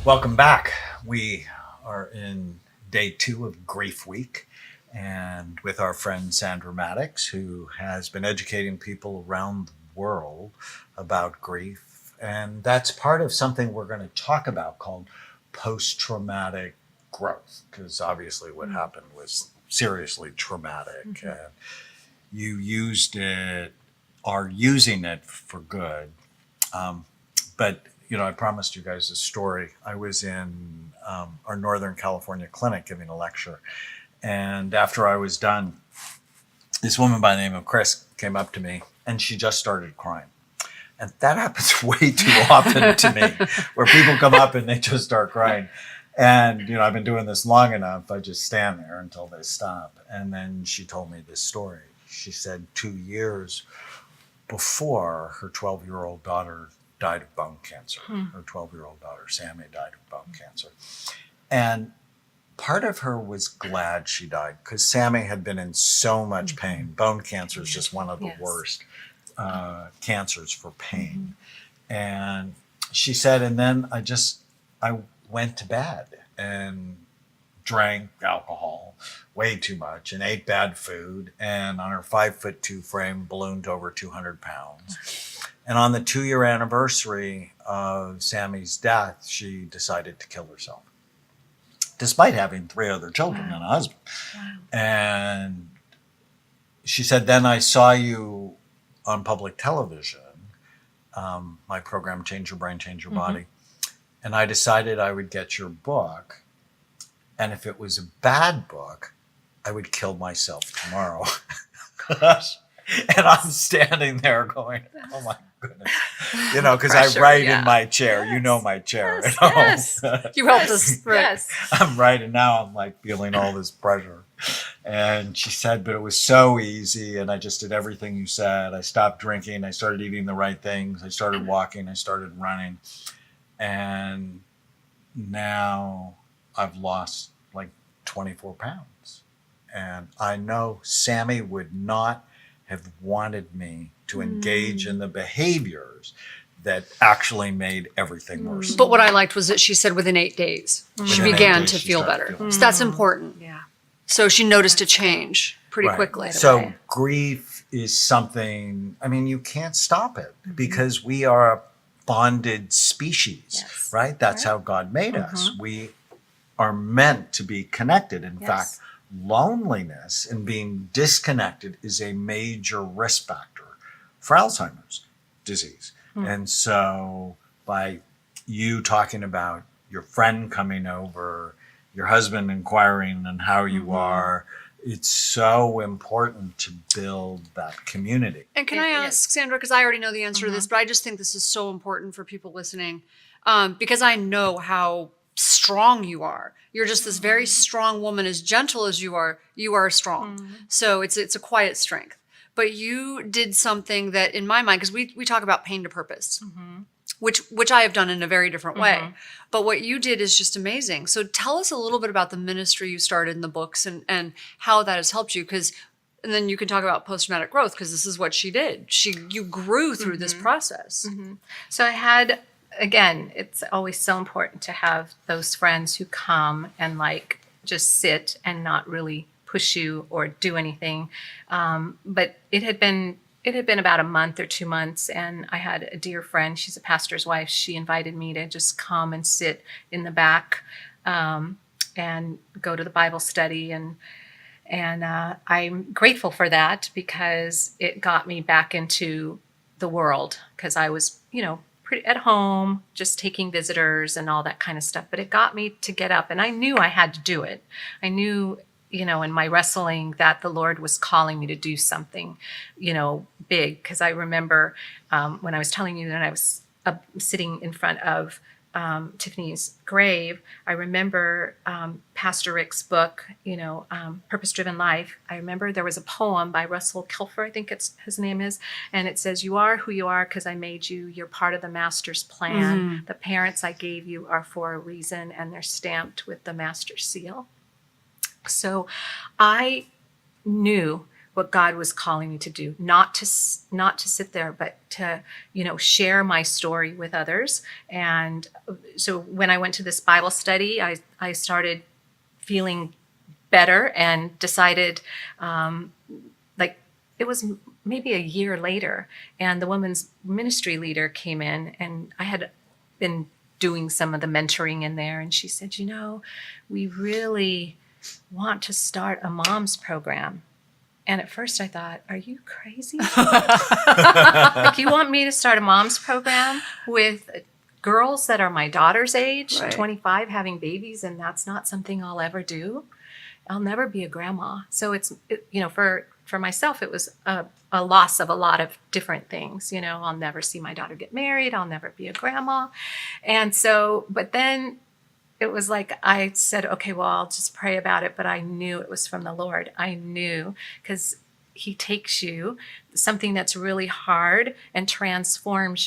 Welcome back. We are in day 2 of Grief Week, and with our friend Sandra Maddox, who has been educating people around the world about grief. And that's part of something we're going to talk about called post-traumatic growth, because obviously what happened was seriously traumatic. And you used it, are using it for good. But I promised you guys a story. I was in our Northern California clinic giving a lecture. And after I was done, this woman by the name of Chris came up to me and she just started crying. And that happens way too often to me, where people come up and they just start crying. And, I've been doing this long enough. I just stand there until they stop. And then she told me this story. She said 2 years before, her 12-year-old daughter died of bone cancer. Her 12-year-old daughter, Sammy, died of bone cancer. And part of her was glad she died because Sammy had been in so much pain. Bone cancer is just one of the worst cancers for pain. And she said, and then I went to bed and drank alcohol way too much and ate bad food. And on her 5'2" frame, ballooned to over 200 pounds. And on the 2-year anniversary of Sammy's death, she decided to kill herself, despite having 3 other children and a husband. And she said, then I saw you on public television, my program, Change Your Brain, Change Your Body. And I decided I would get your book. And if it was a bad book, I would kill myself tomorrow. And I'm standing there going, oh my goodness. Because I write in my chair. My chair at home. Yes. You helped us. Yes. I'm writing now. I'm like feeling all this pressure. And she said, but it was so easy. And I just did everything you said. I stopped drinking. I started eating the right things. I started walking. I started running. And now I've lost like 24 pounds. And I know Sammy would not have wanted me to engage in the behaviors that actually made everything worse. But what I liked was that she said within 8 days, she began to feel better. So that's important. Yeah. So she noticed a change pretty quickly. So grief is something, you can't stop it because we are a bonded species, right? That's how God made us. We are meant to be connected. In fact, loneliness and being disconnected is a major risk factor for Alzheimer's disease. And so by you talking about your friend coming over, your husband inquiring on how you are, it's so important to build that community. And can I ask, Sandra, because I already know the answer to this, but I just think this is so important for people listening, because I know how strong you are. You're just this very strong woman, as gentle as you are strong. So it's a quiet strength. But you did something that, in my mind, because we talk about pain to purpose, which I have done in a very different way. But what you did is just amazing. So tell us a little bit about the ministry you started in the books and how that has helped you. And then you can talk about post-traumatic growth, because this is what she did. You grew through this process. So I had, again, it's always so important to have those friends who come and just sit and not really push you or do anything. But it had been about a month or 2 months, and I had a dear friend, she's a pastor's wife, she invited me to just come and sit in the back and go to the Bible study, and I'm grateful for that because it got me back into the world, because I was, pretty at home, just taking visitors and all that kind of stuff. But it got me to get up, and I knew I had to do it. I knew, in my wrestling, that the Lord was calling me to do something, big. Because I remember when I was telling you that I was sitting in front of Tiffany's grave, I remember Pastor Rick's book, Purpose Driven Life. I remember there was a poem by Russell Kilfer, I think his name is, and it says, "You are who you are because I made you. You're part of the Master's plan. The parents I gave you are for a reason, and they're stamped with the Master's seal." So I knew what God was calling me to do, not to sit there, but to, share my story with others. And so when I went to this Bible study, I started feeling better and decided, it was maybe a year later, and the women's ministry leader came in, and I had been doing some of the mentoring in there, and she said, we really want to start a mom's program. And at first I thought, are you crazy? Like, you want me to start a mom's program with girls that are my daughter's age, Right. 25, having babies, and that's not something I'll ever do? I'll never be a grandma. So for myself, it was a loss of a lot of different things. I'll never see my daughter get married. I'll never be a grandma. And so, but then it was like, I said, okay, well, I'll just pray about it. But I knew it was from the Lord. I knew, because he takes you, something that's really hard, and transformed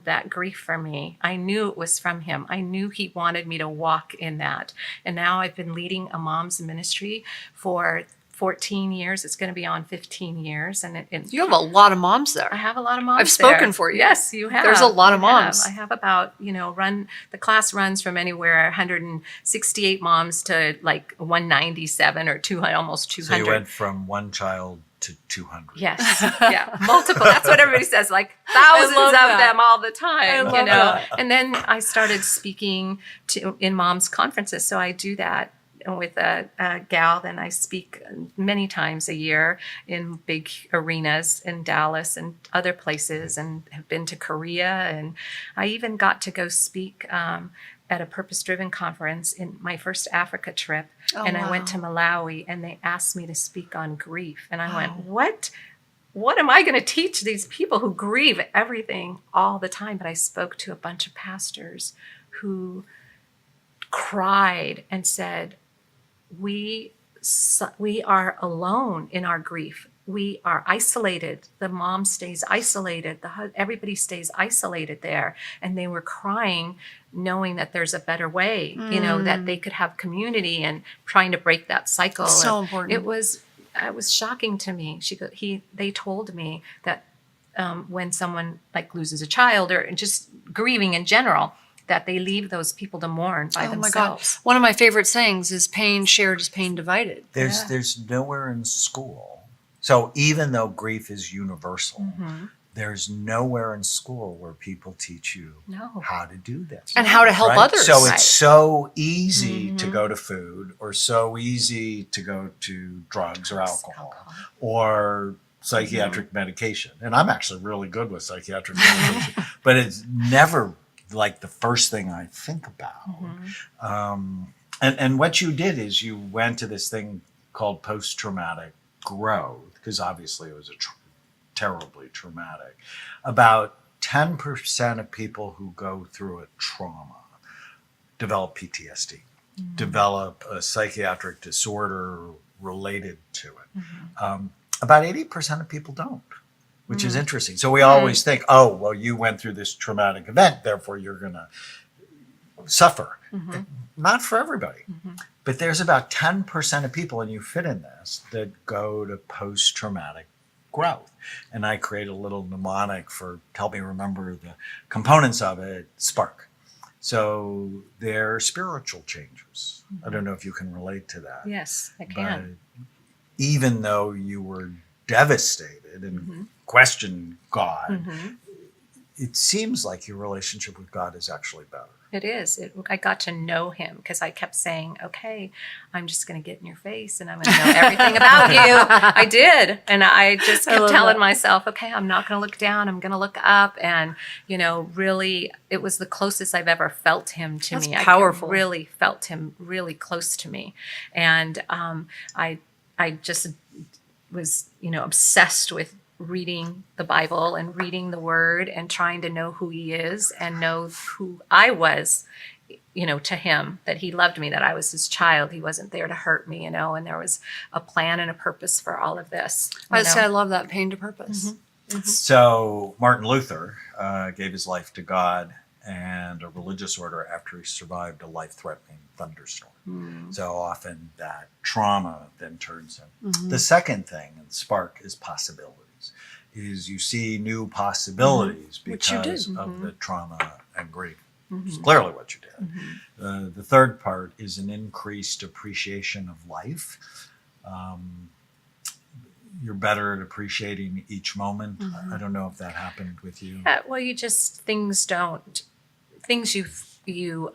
that grief for me. I knew it was from him. I knew he wanted me to walk in that. And now I've been leading a mom's ministry for 14 years. It's going to be on 15 years. And You have a lot of moms there. I have a lot of moms. I've spoken there. for you. Yes, you have. There's a lot of You have. moms. I have about, the class runs from anywhere 168 moms to like 197 or 200, almost 200. So you went from one child to 200. Yes. Yeah. Multiple. That's what everybody says, like thousands of them all the time, I love that. And then I started speaking in moms conferences. So I do that with a gal. Then I speak many times a year in big arenas in Dallas and other places, and have been to Korea. And I even got to go speak at a purpose-driven conference in my first Africa trip. Oh, and I went wow. to Malawi, and they asked me to speak on grief. And I went, what am I going to teach these people who grieve everything all the time? But I spoke to a bunch of pastors who cried and said, we are alone in our grief. We are isolated. The mom stays isolated. Everybody stays isolated there. And they were crying, knowing that there's a better way, that they could have community, and trying to break that cycle. So And important. It was shocking to me. They told me that when someone like loses a child, or just grieving in general, that they leave those people to mourn by Oh my God. themselves. One of my favorite sayings is pain shared is pain divided. There's nowhere in school. So even though grief is universal, there's nowhere in school where people teach you how to do this. And how to help others. So Right. it's so easy to go to food, or so easy to go to drugs or alcohol. Or psychiatric medication. And I'm actually really good with psychiatric medication, but it's never like the first thing I think about. And what you did is you went to this thing called post-traumatic growth, because obviously it was terribly traumatic. About 10% of people who go through a trauma develop PTSD, develop a psychiatric disorder related to it. About 80% of people don't, which is interesting. So we always think, oh, well, you went through this traumatic event, therefore you're going to suffer. Not for everybody. But there's about 10% of people, and you fit in this, that go to post-traumatic growth. And I create a little mnemonic to help me remember the components of it, SPARK. So they're spiritual changes. I don't know if you can relate to that. Yes, I can. But even though you were devastated and questioned God, it seems like your relationship with God is actually better. It is. I got to know him because I kept saying, okay, I'm just going to get in your face and I'm going to know everything about you. I did. And I just kept telling myself, okay, I'm not going to look down. I'm going to look up. And, really, it was the closest I've ever felt him to me. That's powerful. I really felt him really close to me. And I just was, obsessed with reading the Bible and reading the Word and trying to know who he is and know who I was, to him, that he loved me, that I was his child. He wasn't there to hurt me, and there was a plan and a purpose for all of this. I love that, pain to purpose. So Martin Luther gave his life to God and a religious order after he survived a life-threatening thunderstorm. So often that trauma then turns him. The second thing in Spark is possibilities. Is you see new possibilities because of the trauma and grief. It's clearly what you did. The third part is an increased appreciation of life. You're better at appreciating each moment. I don't know if that happened with you. Yeah, well, you just things you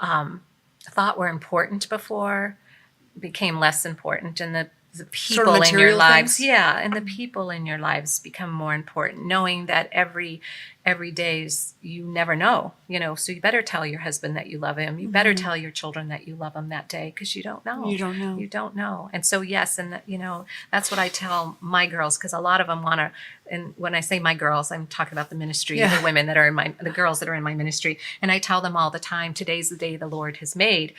thought were important before became less important, and the people Sort of in your material lives, things? yeah, and the people in your lives become more important. Knowing that every day's you never know, so you better tell your husband that you love him. You better tell your children that you love them that day, because you don't know. You don't know. You don't know. And so yes, and that's what I tell my girls, because a lot of them want to. And when I say my girls, I'm talking about the ministry, Yeah. the women that are the girls that are in my ministry, and I tell them all the time, today's the day the Lord has made.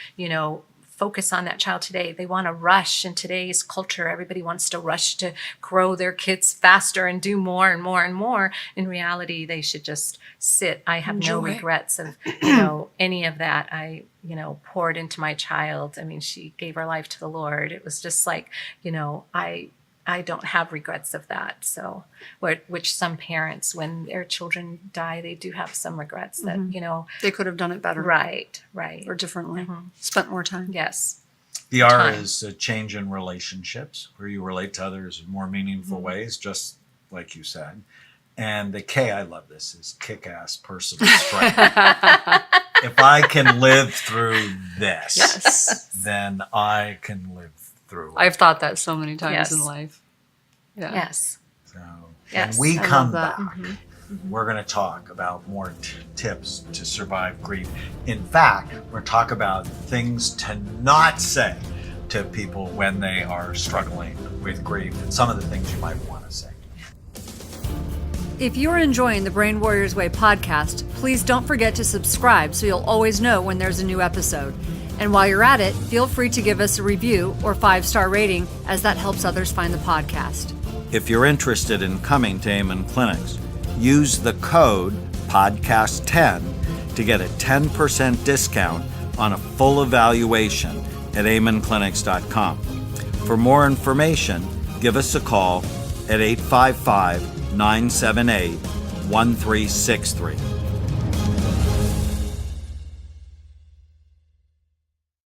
Focus on that child today. They want to rush in today's culture. Everybody wants to rush to grow their kids faster and do more and more and more. In reality, they should just sit. I have no Enjoy. regrets of, any of that. I, poured into my child. I mean, she gave her life to the Lord. It was just like, I don't have regrets of that. So, which some parents, when their children die, they do have some regrets that, They could have done it better. right. Or differently. Spent more time. Yes. The R Time. is a change in relationships, where you relate to others in more meaningful ways, just like you said. And the K, I love this, is kick-ass personal strength. If I can live through this, Yes. then I can live through it. I've thought that so many times Yes. in life. Yeah. Yes. So Yes, when we I love come that. back, we're going to talk about more tips to survive grief. In fact, we're talk about things to not say to people when they are struggling with grief, and some of the things you might want to say. If you're enjoying the Brain Warriors Way podcast, please don't forget to subscribe so you'll always know when there's a new episode. And while you're at it, feel free to give us a review or 5-star rating, as that helps others find the podcast. If you're interested in coming to Amen Clinics, use the code PODCAST10 to get a 10% discount on a full evaluation at amenclinics.com. For more information, give us a call at 855-978-1363.